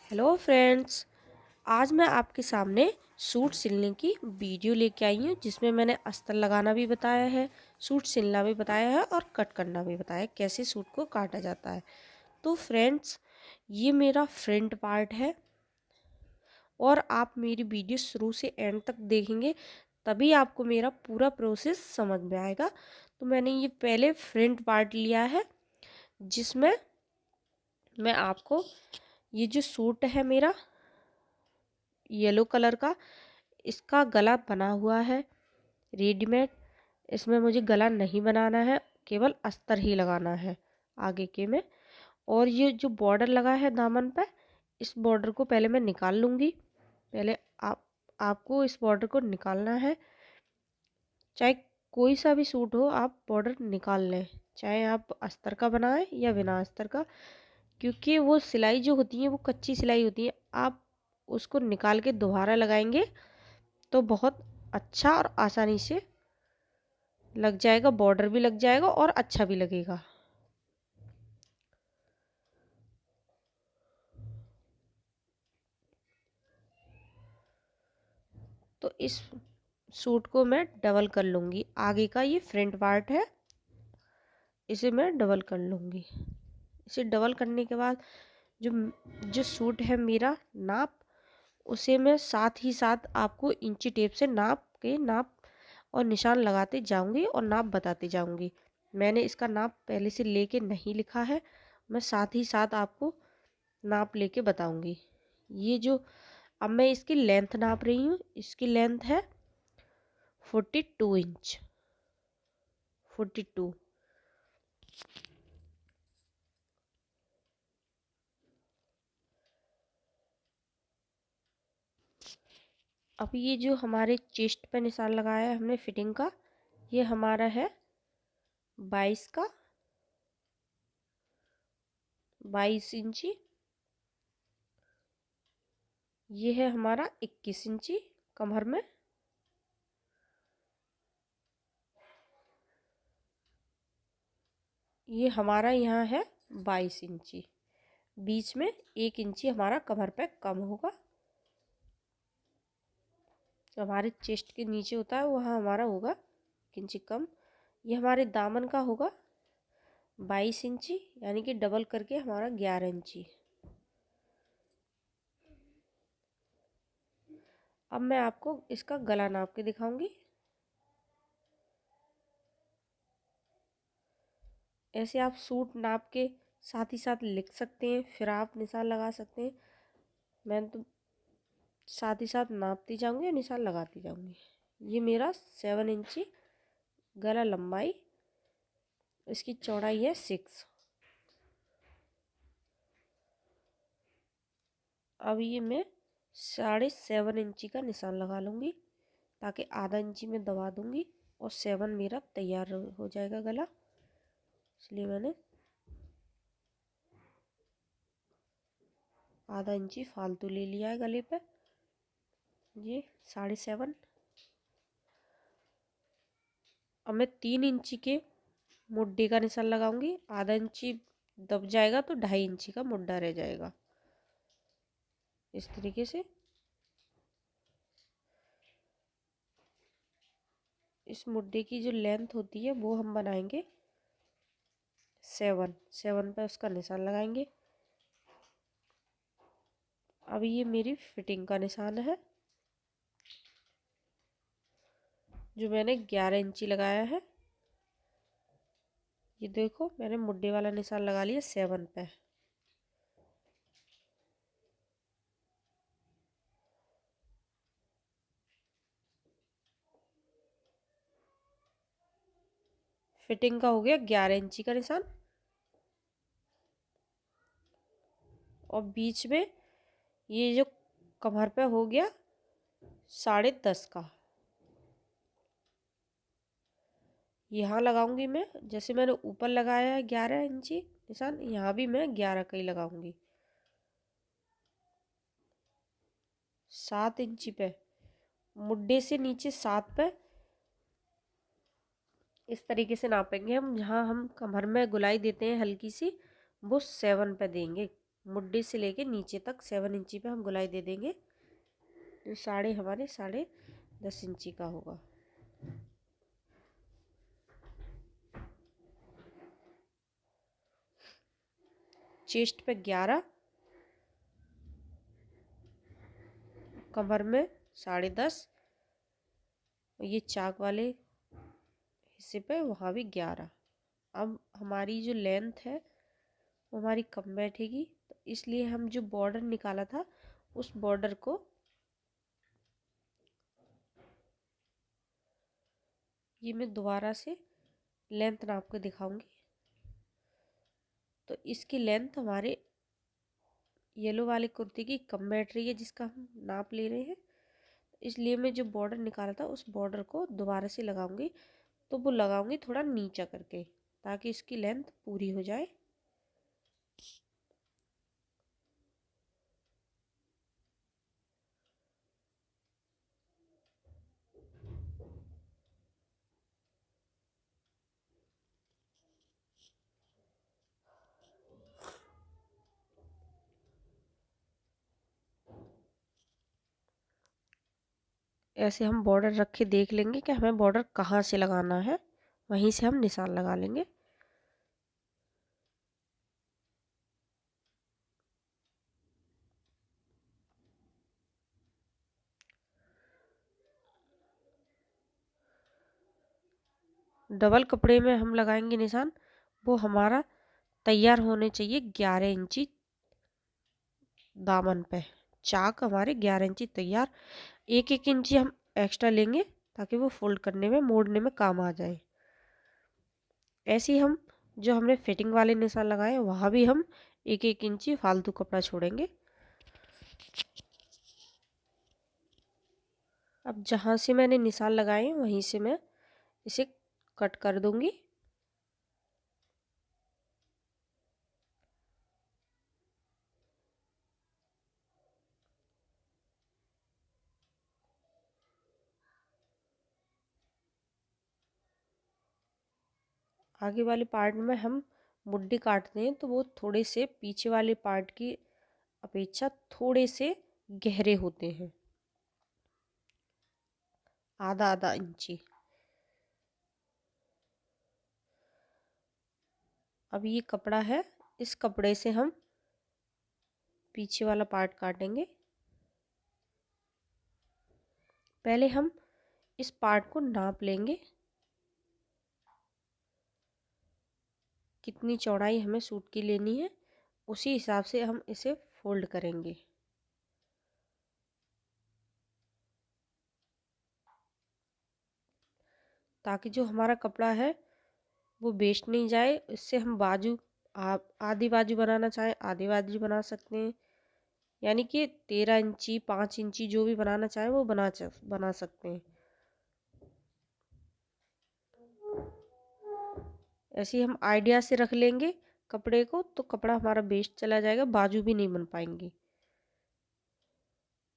Hello friends. आज मैं आपके सामने सूट सिलने की वीडियो लेके आई हूँ, जिसमें मैंने अस्तर लगाना भी बताया है, सूट सिलना भी बताया है और कट करना भी बताया है, कैसे सूट को काटा जाता है। तो फ्रेंड्स, ये मेरा फ्रंट पार्ट है और आप मेरी वीडियो शुरू से एंड तक देखेंगे तभी आपको मेरा पूरा प्रोसेस समझ में आएगा। तो मैंने ये पहले फ्रंट पार्ट लिया है, जिसमें मैं आपको ये जो सूट है मेरा येलो कलर का, इसका गला बना हुआ है रेडीमेड। इसमें मुझे गला नहीं बनाना है, केवल अस्तर ही लगाना है आगे के में। और ये जो बॉर्डर लगा है दामन पे, इस बॉर्डर को पहले मैं निकाल लूँगी। पहले आपको इस बॉर्डर को निकालना है। चाहे कोई सा भी सूट हो, आप बॉर्डर निकाल लें, चाहे आप अस्तर का बनाएं या बिना अस्तर का, क्योंकि वो सिलाई जो होती है वो कच्ची सिलाई होती है। आप उसको निकाल के दोबारा लगाएंगे तो बहुत अच्छा और आसानी से लग जाएगा, बॉर्डर भी लग जाएगा और अच्छा भी लगेगा। तो इस सूट को मैं डबल कर लूँगी। आगे का ये फ्रंट पार्ट है, इसे मैं डबल कर लूँगी। इसे डबल करने के बाद जो जो सूट है मेरा नाप, उसे मैं साथ ही साथ आपको इंची टेप से नाप और निशान लगाते जाऊंगी और नाप बताते जाऊंगी। मैंने इसका नाप पहले से लेके नहीं लिखा है, मैं साथ ही साथ आपको नाप लेके बताऊंगी। ये जो अब मैं इसकी लेंथ नाप रही हूँ, इसकी लेंथ है 42 इंच। 42। अब ये जो हमारे चेस्ट पे निशान लगाया है हमने फिटिंग का, ये हमारा है 22 का, 22 इंची। ये है हमारा 21 इंची कमर में। ये हमारा यहाँ है 22 इंची। बीच में 1 इंची हमारा कमर पे कम होगा। हमारे चेस्ट के नीचे होता है वहाँ हमारा होगा 1 इंची कम। ये हमारे दामन का होगा 22 इंची, यानी कि डबल करके हमारा 11 इंची। अब मैं आपको इसका गला नाप के दिखाऊंगी। ऐसे आप सूट नाप के साथ ही साथ लिख सकते हैं, फिर आप निशान लगा सकते हैं। मैं तो साथ ही साथ नापती जाऊंगी और निशान लगाती जाऊंगी। ये मेरा 7 इंची गला लंबाई, इसकी चौड़ाई है 6। अब ये मैं 7.5 इंची का निशान लगा लूँगी, ताकि आधा इंची में दबा दूँगी और 7 मेरा तैयार हो जाएगा गला। इसलिए मैंने आधा इंची फालतू ले लिया है गले पे। ये 7.5। अब मैं 3 इंची के मुड्ढे का निशान लगाऊंगी। आधा इंची दब जाएगा तो 2.5 इंची का मुड्ढा रह जाएगा। इस तरीके से इस मुड्ढे की जो लेंथ होती है वो हम बनाएंगे 7 पे उसका निशान लगाएंगे। अब ये मेरी फिटिंग का निशान है, जो मैंने 11 इंची लगाया है। ये देखो, मैंने मुड्ढे वाला निशान लगा लिया 7 पे। फिटिंग का हो गया 11 इंची का निशान। और बीच में ये जो कमर पे हो गया 10.5 का। यहाँ लगाऊंगी मैं, जैसे मैंने ऊपर लगाया है 11 इंची निशान, यहाँ भी मैं 11 का ही लगाऊंगी। 7 इंची पे, मुड्ढे से नीचे 7 पे इस तरीके से नापेंगे हम। जहाँ हम कमर में गुलाई देते हैं हल्की सी, वो 7 पे देंगे। मुड्ढे से लेके नीचे तक 7 इंची पे हम गोलाई दे देंगे। तो साढ़े हमारे 10.5 इंची का होगा। चेस्ट पे 11, कमर में 10.5, ये चाक वाले हिस्से पे वहाँ भी 11। अब हमारी जो लेंथ है वो हमारी कम बैठेगी, तो इसलिए हम जो बॉर्डर निकाला था उस बॉर्डर को ये मैं दोबारा से लेंथ नाप के दिखाऊंगी। तो इसकी लेंथ हमारे येलो वाली कुर्ती की कम बैठ रही है, जिसका हम नाप ले रहे हैं। इसलिए मैं जो बॉर्डर निकाला था उस बॉर्डर को दोबारा से लगाऊंगी, तो वो लगाऊंगी थोड़ा नीचा करके ताकि इसकी लेंथ पूरी हो जाए। ऐसे हम बॉर्डर रख के देख लेंगे कि हमें बॉर्डर कहाँ से लगाना है, वहीं से हम निशान लगा लेंगे। डबल कपड़े में हम लगाएंगे निशान, वो हमारा तैयार होने चाहिए 11 इंची दामन पे। चाक हमारे 11 इंची तैयार, 1-1 इंची हम एक्स्ट्रा लेंगे ताकि वो फोल्ड करने में मोड़ने में काम आ जाए। ऐसे ही हम जो हमने फिटिंग वाले निशान लगाए वहाँ भी हम 1-1 इंची फालतू कपड़ा छोड़ेंगे। अब जहाँ से मैंने निशान लगाए वहीं से मैं इसे कट कर दूंगी। आगे वाले पार्ट में हम मुड्ढे काटते हैं तो वो थोड़े से पीछे वाले पार्ट की अपेक्षा थोड़े से गहरे होते हैं, आधा इंची। अब ये कपड़ा है, इस कपड़े से हम पीछे वाला पार्ट काटेंगे। पहले हम इस पार्ट को नाप लेंगे, कितनी चौड़ाई हमें सूट की लेनी है, उसी हिसाब से हम इसे फोल्ड करेंगे। ताकि जो हमारा कपड़ा है वो वेस्ट नहीं जाए। इससे हम बाजू आधी बाजू बनाना चाहें आधी बाजू बना सकते हैं, यानी कि 13 इंची 5 इंची जो भी बनाना चाहें वो बना सकते हैं। ऐसे ही हम आइडिया से रख लेंगे कपड़े को, तो कपड़ा हमारा वेस्ट चला जाएगा, बाजू भी नहीं बन पाएंगी।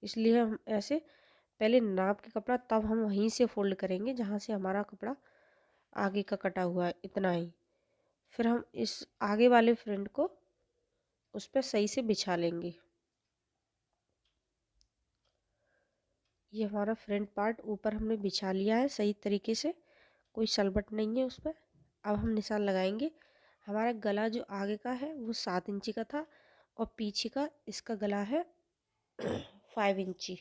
इसलिए हम ऐसे पहले नाप के कपड़ा तब हम वहीं से फोल्ड करेंगे जहाँ से हमारा कपड़ा आगे का कटा हुआ है, इतना ही। फिर हम इस आगे वाले फ्रंट को उस पर सही से बिछा लेंगे। ये हमारा फ्रंट पार्ट ऊपर हमने बिछा लिया है सही तरीके से, कोई सलबट नहीं है उस पर। अब हम निशान लगाएंगे। हमारा गला जो आगे का है वो 7 इंची का था और पीछे का इसका गला है 5 इंची।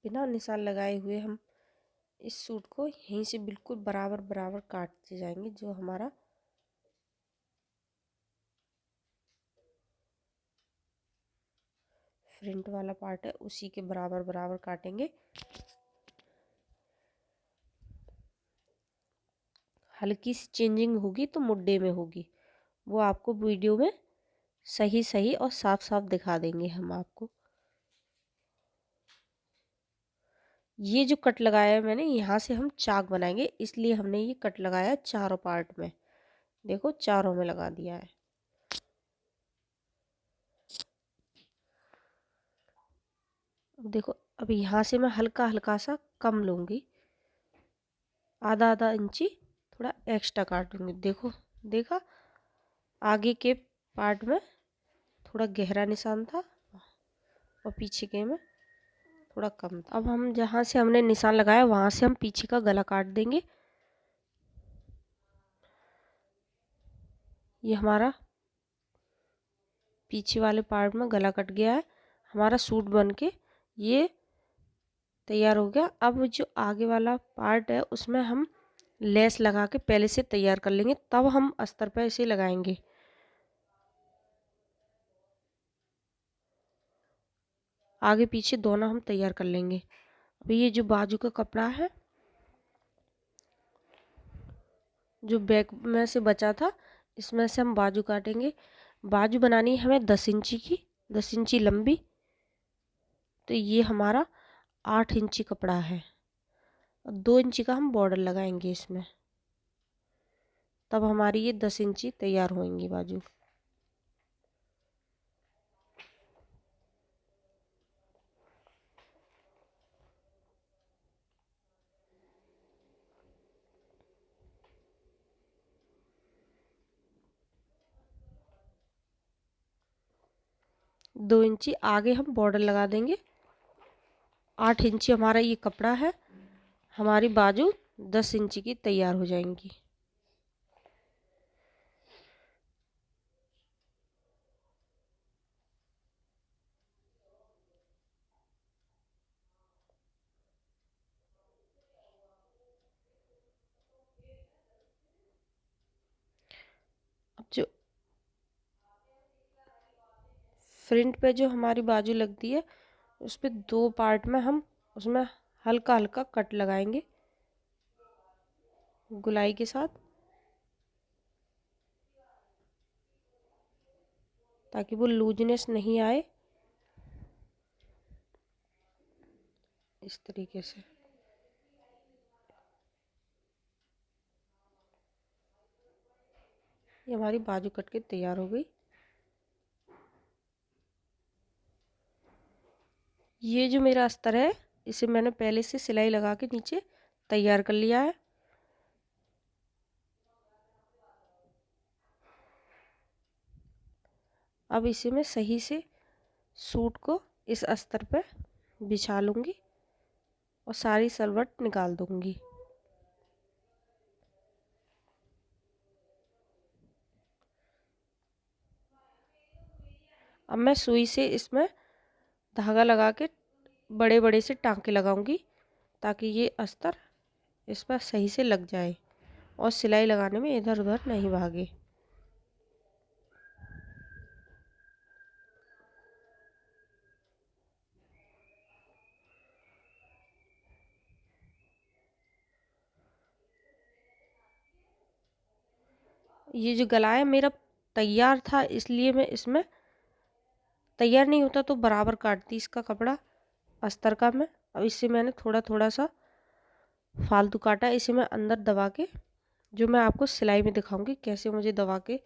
बिना निशान लगाए हुए हम इस सूट को यहीं से बिल्कुल बराबर बराबर काटते जाएंगे। जो हमारा फ्रंट वाला पार्ट है उसी के बराबर बराबर काटेंगे। हल्की सी चेंजिंग होगी तो मुड्डे में होगी, वो आपको वीडियो में सही सही और साफ साफ दिखा देंगे हम आपको। ये जो कट लगाया है मैंने, यहाँ से हम चाक बनाएंगे, इसलिए हमने ये कट लगाया चारों पार्ट में। देखो चारों में लगा दिया है। अब देखो, अब यहाँ से मैं हल्का हल्का सा कम लूँगी, आधा आधा इंची थोड़ा एक्स्ट्रा काटूंगी। देखो, देखा आगे के पार्ट में थोड़ा गहरा निशान था और पीछे के में थोड़ा कम था। अब हम जहाँ से हमने निशान लगाया वहाँ से हम पीछे का गला काट देंगे। ये हमारा पीछे वाले पार्ट में गला कट गया है। हमारा सूट बन के ये तैयार हो गया। अब जो आगे वाला पार्ट है उसमें हम लेस लगा के पहले से तैयार कर लेंगे, तब हम अस्तर पर इसे लगाएंगे। आगे पीछे दोनों हम तैयार कर लेंगे। अब ये जो बाजू का कपड़ा है जो बैक में से बचा था, इसमें से हम बाजू काटेंगे। बाजू बनानी है हमें 10 इंची की, 10 इंची लंबी। तो ये हमारा 8 इंची कपड़ा है और 2 इंची का हम बॉर्डर लगाएंगे इसमें, तब हमारी ये 10 इंची तैयार होंगी बाजू। दो इंची आगे हम बॉर्डर लगा देंगे। 8 इंची हमारा ये कपड़ा है, हमारी बाजू 10 इंची की तैयार हो जाएंगी। अब जो फ्रंट पे जो हमारी बाजू लगती है उस पे 2 पार्ट में हम उसमें हल्का हल्का कट लगाएंगे गुलाई के साथ, ताकि वो लूजनेस नहीं आए। इस तरीके से ये हमारी बाजू कट के तैयार हो गई। ये जो मेरा अस्तर है इसे मैंने पहले से सिलाई लगा के नीचे तैयार कर लिया है। अब इसे मैं सही से सूट को इस अस्तर पर बिछा लूँगी और सारी सलवट निकाल दूँगी। अब मैं सुई से इसमें धागा लगा के बड़े बड़े से टांके लगाऊंगी, ताकि ये अस्तर इस पर सही से लग जाए और सिलाई लगाने में इधर उधर नहीं भागे। ये जो गला है मेरा तैयार था, इसलिए मैं इसमें, तैयार नहीं होता तो बराबर काटती इसका कपड़ा अस्तर का मैं। अब इससे मैंने थोड़ा थोड़ा सा फालतू काटा, इसे मैं अंदर दबा के, जो मैं आपको सिलाई में दिखाऊंगी कैसे मुझे दबा के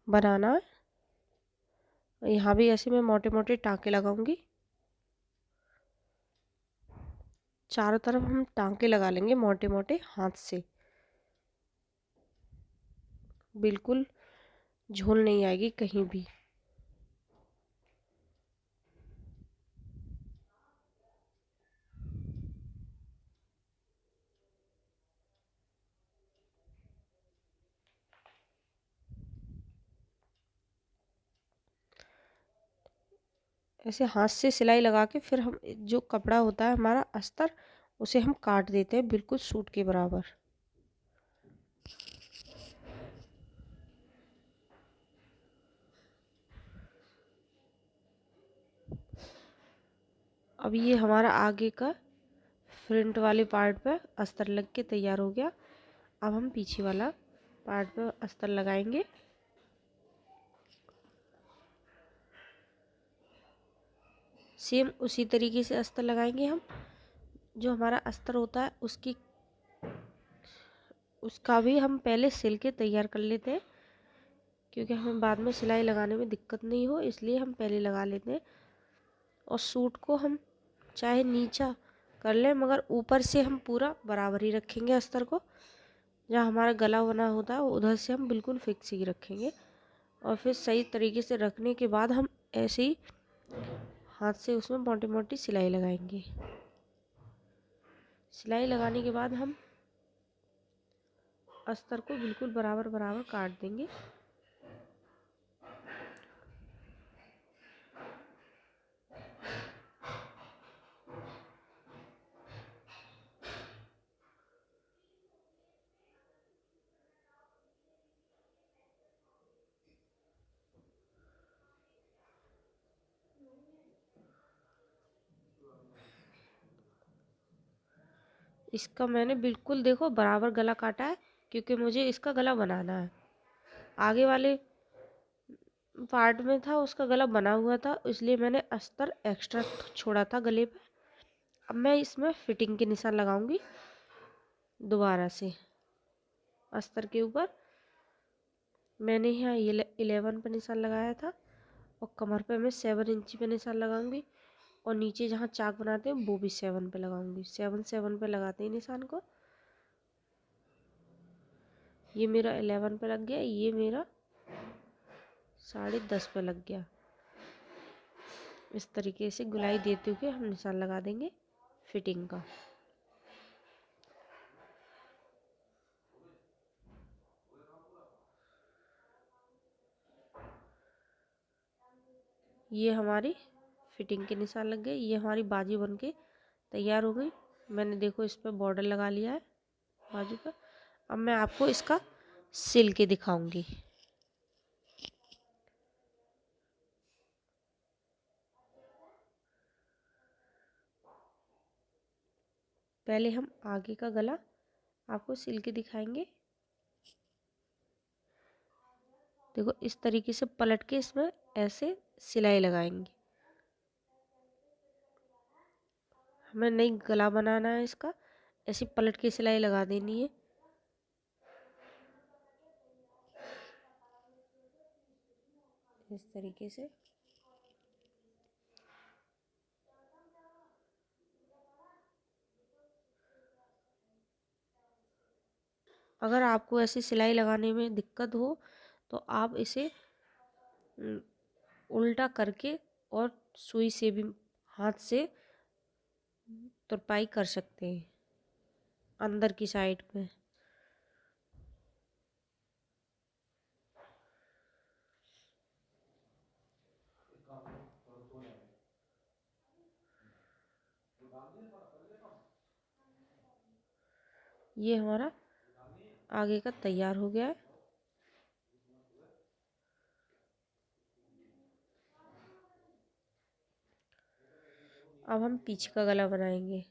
बनाना है। यहाँ भी ऐसे मैं मोटे मोटे टाँके लगाऊंगी। चारों तरफ हम टाँके लगा लेंगे मोटे मोटे हाथ से, बिल्कुल झोल नहीं आएगी कहीं भी। ऐसे हाथ से सिलाई लगा के फिर हम जो कपड़ा होता है हमारा अस्तर, उसे हम काट देते हैं बिल्कुल सूट के बराबर। अब ये हमारा आगे का फ्रंट वाले पार्ट पे अस्तर लग के तैयार हो गया। अब हम पीछे वाला पार्ट पे अस्तर लगाएंगे। सेम उसी तरीके से अस्तर लगाएंगे हम। जो हमारा अस्तर होता है उसका भी हम पहले सिल के तैयार कर लेते हैं, क्योंकि हमें बाद में सिलाई लगाने में दिक्कत नहीं हो, इसलिए हम पहले लगा लेते हैं। और सूट को हम चाहे नीचा कर लें, मगर ऊपर से हम पूरा बराबर ही रखेंगे अस्तर को। जहाँ हमारा गला बना होता है उधर से हम बिल्कुल फिक्स ही रखेंगे। और फिर सही तरीके से रखने के बाद हम ऐसे ही हाथ से उसमें मोटी मोटी सिलाई लगाएंगे। सिलाई लगाने के बाद हम अस्तर को बिल्कुल बराबर बराबर काट देंगे। इसका मैंने बिल्कुल देखो बराबर गला काटा है, क्योंकि मुझे इसका गला बनाना है। आगे वाले पार्ट में था उसका गला बना हुआ था, इसलिए मैंने अस्तर एक्स्ट्रा छोड़ा था गले पे। अब मैं इसमें फिटिंग के निशान लगाऊंगी दोबारा से। अस्तर के ऊपर मैंने यहाँ 11 पे निशान लगाया था, और कमर पे मैं 7 इंची पे निशान लगाऊंगी। और नीचे जहाँ चाक बनाते हैं वो भी 7 पे लगाऊंगी। 7 पे लगाते हैं निशान को। ये मेरा 11 पे लग गया, ये मेरा 10.5 पे लग गया। इस तरीके से गुलाई देते हुए हम निशान लगा देंगे फिटिंग का। ये हमारी फिटिंग के निशान लग गए। ये हमारी बाजू बन के तैयार हो गई। मैंने देखो इस पर बॉर्डर लगा लिया है बाजू पर। अब मैं आपको इसका सिल के दिखाऊंगी। पहले हम आगे का गला आपको सिल के दिखाएंगे। देखो इस तरीके से पलट के इसमें ऐसे सिलाई लगाएंगे। हमें नहीं गला बनाना है इसका, ऐसे पलट के सिलाई लगा देनी है। इस तरीके से अगर आपको ऐसी सिलाई लगाने में दिक्कत हो तो आप इसे उल्टा करके और सुई से भी हाथ से तुरपाई कर सकते हैं अंदर की साइड में। ये हमारा आगे का तैयार हो गया है। अब हम पीछे का गला बनाएंगे।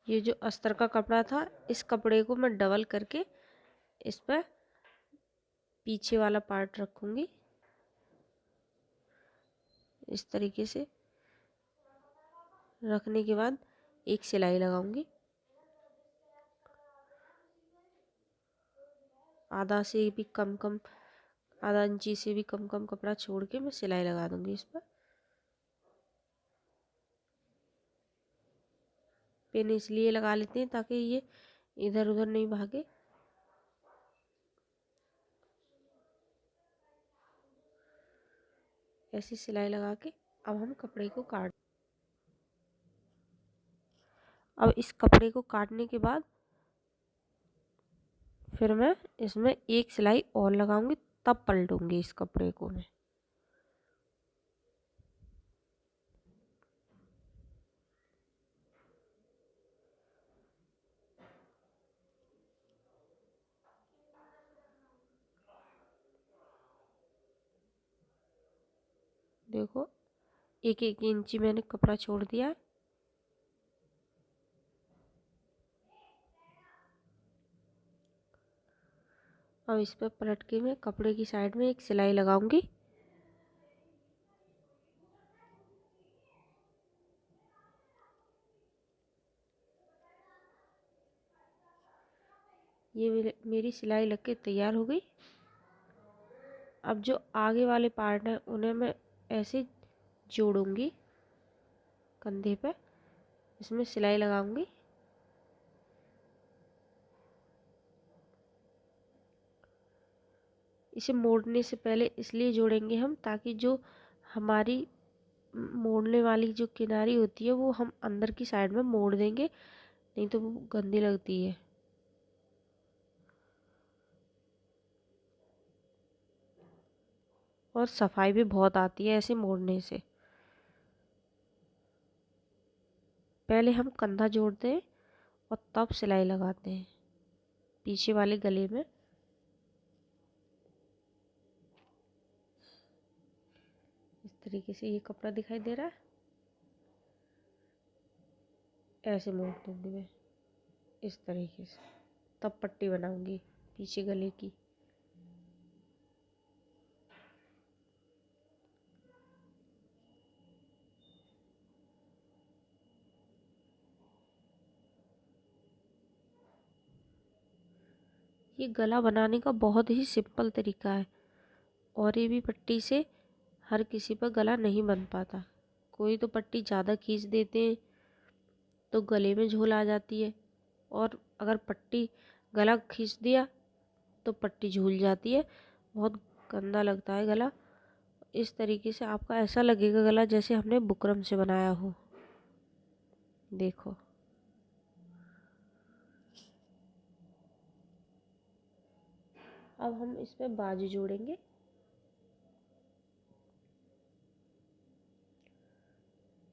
ये जो अस्तर का कपड़ा था, इस कपड़े को मैं डबल करके इस पर पीछे वाला पार्ट रखूंगी। इस तरीके से रखने के बाद एक सिलाई लगाऊंगी। आधा इंची से भी कम कम कपड़ा छोड़ के मैं सिलाई लगा दूंगी इस पर। पिन इसलिए लगा लेते हैं ताकि ये इधर उधर नहीं भागे। ऐसी सिलाई लगा के अब हम कपड़े को काट। अब इस कपड़े को काटने के बाद फिर मैं इसमें एक सिलाई और लगाऊंगी, तब पलटूंगी इस कपड़े को मैं। देखो 1-1 इंची मैंने कपड़ा छोड़ दिया है। अब इस पर पलट के मैं कपड़े की साइड में एक सिलाई लगाऊंगी। ये मेरी सिलाई लग के तैयार हो गई। अब जो आगे वाले पार्ट हैं उन्हें मैं ऐसे जोड़ूंगी कंधे पे, इसमें सिलाई लगाऊंगी। इसे मोड़ने से पहले इसलिए जोड़ेंगे हम ताकि जो हमारी मोड़ने वाली जो किनारी होती है वो हम अंदर की साइड में मोड़ देंगे, नहीं तो वो गंदी लगती है। और सफाई भी बहुत आती है ऐसे मोड़ने से। पहले हम कंधा जोड़ते हैं और तब सिलाई लगाते हैं पीछे वाले गले में। इस तरीके से ये कपड़ा दिखाई दे रहा है, ऐसे मोड़ दूंगी मैं इस तरीके से, तब पट्टी बनाऊंगी पीछे गले की। ये गला बनाने का बहुत ही सिंपल तरीका है और ये भी पट्टी से हर किसी पर गला नहीं बन पाता। कोई तो पट्टी ज़्यादा खींच देते हैं तो गले में झोल आ जाती है, और अगर पट्टी गला खींच दिया तो पट्टी झूल जाती है, बहुत गंदा लगता है गला। इस तरीके से आपका ऐसा लगेगा गला जैसे हमने बुकरम से बनाया हो। देखो अब हम इसमें बाजू जोड़ेंगे।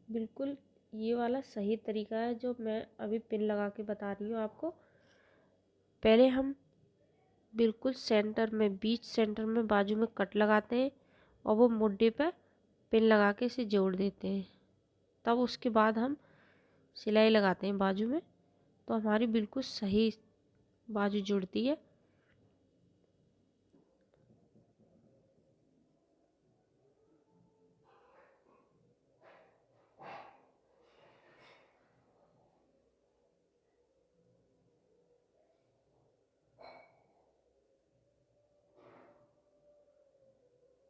बिल्कुल ये वाला सही तरीका है जो मैं अभी पिन लगा के बता रही हूँ आपको। पहले हम बिल्कुल सेंटर में, बीच सेंटर में बाजू में कट लगाते हैं और वो मुड्डे पर पिन लगा के इसे जोड़ देते हैं। तब उसके बाद हम सिलाई लगाते हैं बाजू में, तो हमारी बिल्कुल सही बाजू जुड़ती है।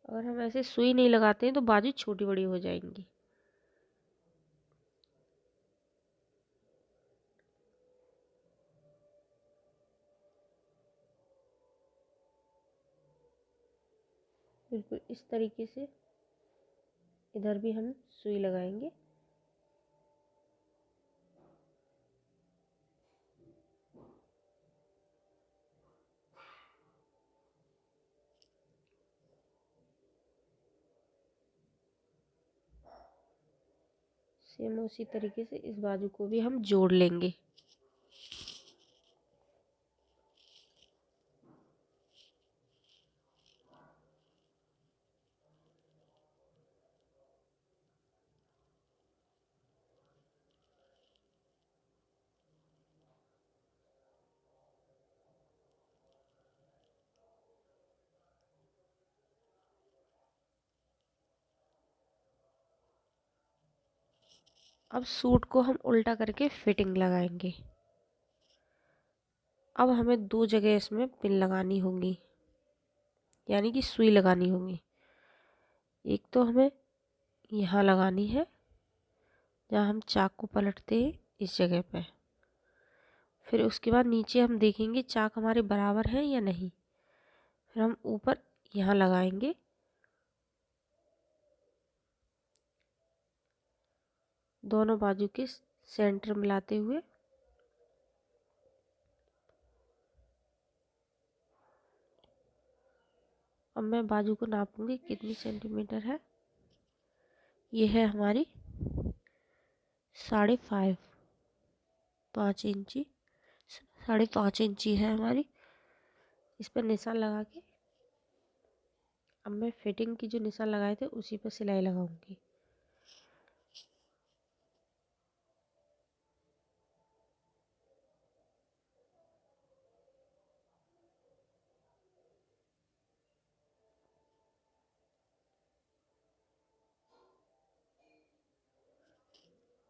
अगर हम ऐसे सुई नहीं लगाते हैं तो बाजू छोटी बड़ी हो जाएंगी। बिल्कुल इस तरीके से इधर भी हम सुई लगाएंगे। सेम उसी तरीके से इस बाजू को भी हम जोड़ लेंगे। अब सूट को हम उल्टा करके फिटिंग लगाएंगे। अब हमें दो जगह इसमें पिन लगानी होगी, यानी कि सुई लगानी होगी। एक तो हमें यहाँ लगानी है जहाँ हम चाक को पलटते हैं, इस जगह पे। फिर उसके बाद नीचे हम देखेंगे चाक हमारे बराबर है या नहीं। फिर हम ऊपर यहाँ लगाएंगे। दोनों बाजू के सेंटर मिलाते हुए। अब मैं बाजू को नापूंगी कितनी सेंटीमीटर है। ये है हमारी 5.5 इंची, 5.5 इंची है हमारी। इस पर निशान लगा के अब मैं फिटिंग की जो निशान लगाए थे उसी पर सिलाई लगाऊंगी।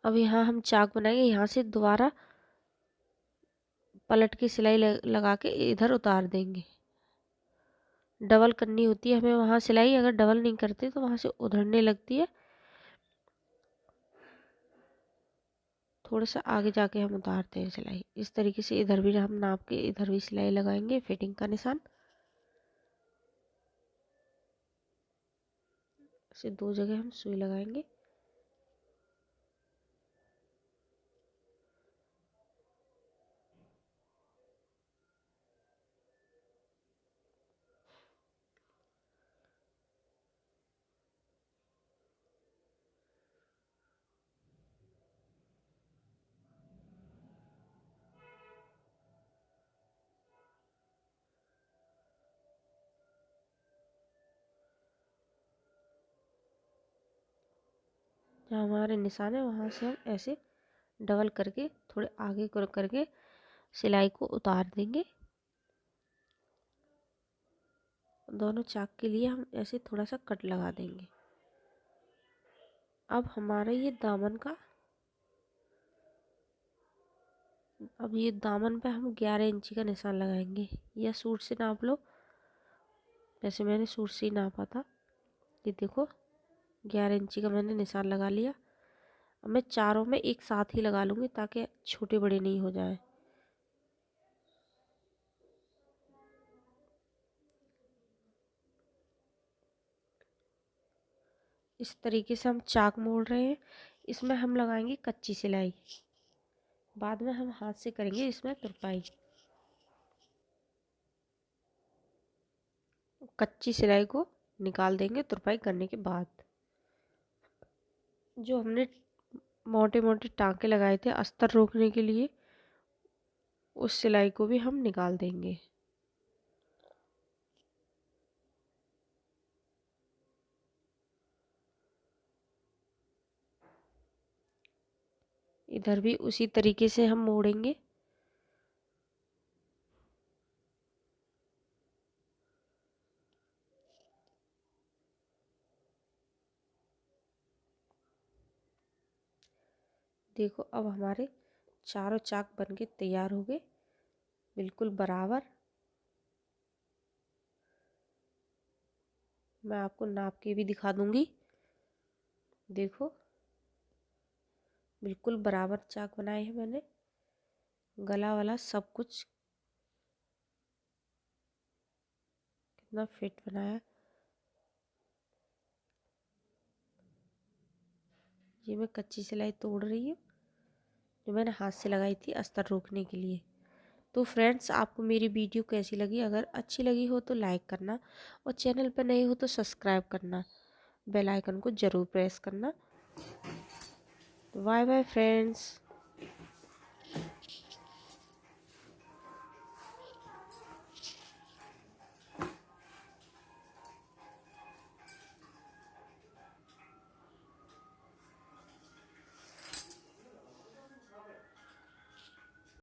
अब यहाँ हम चाक बनाएंगे, यहाँ से दोबारा पलट के सिलाई लगा के इधर उतार देंगे। डबल करनी होती है हमें वहाँ सिलाई, अगर डबल नहीं करते तो वहाँ से उधड़ने लगती है। थोड़ा सा आगे जाके हम उतारते हैं सिलाई। इस तरीके से इधर भी हम नाप के इधर भी सिलाई लगाएंगे, फिटिंग का निशान से 2 जगह हम सुई लगाएंगे। जहाँ हमारे निशान है वहाँ से हम ऐसे डबल करके थोड़े आगे करके सिलाई को उतार देंगे। दोनों चाक के लिए हम ऐसे थोड़ा सा कट लगा देंगे। अब हमारा ये दामन का, अब ये दामन पे हम 11 इंची का निशान लगाएंगे। या सूट से नाप लो, जैसे मैंने सूट से ही नापा था। ये देखो 11 इंची का मैंने निशान लगा लिया। अब मैं चारों में एक साथ ही लगा लूँगी ताकि छोटे बड़े नहीं हो जाए। इस तरीके से हम चाक मोड़ रहे हैं। इसमें हम लगाएंगे कच्ची सिलाई, बाद में हम हाथ से करेंगे इसमें तुरपाई। कच्ची सिलाई को निकाल देंगे तुरपाई करने के बाद। जो हमने मोटे मोटे टांके लगाए थे अस्तर रोकने के लिए, उस सिलाई को भी हम निकाल देंगे। इधर भी उसी तरीके से हम मोड़ेंगे। देखो अब हमारे चारों चाक बनके तैयार हो गए, बिल्कुल बराबर। मैं आपको नाप के भी दिखा दूंगी। देखो बिल्कुल बराबर चाक बनाए हैं मैंने, गला वाला सब कुछ कितना फिट बनाया। ये मैं कच्ची सिलाई तोड़ रही हूँ जो मैंने हाथ से लगाई थी अस्तर रोकने के लिए। तो फ्रेंड्स, आपको मेरी वीडियो कैसी लगी? अगर अच्छी लगी हो तो लाइक करना, और चैनल पर नए हो तो सब्सक्राइब करना, बेल आइकन को ज़रूर प्रेस करना। Bye bye friends.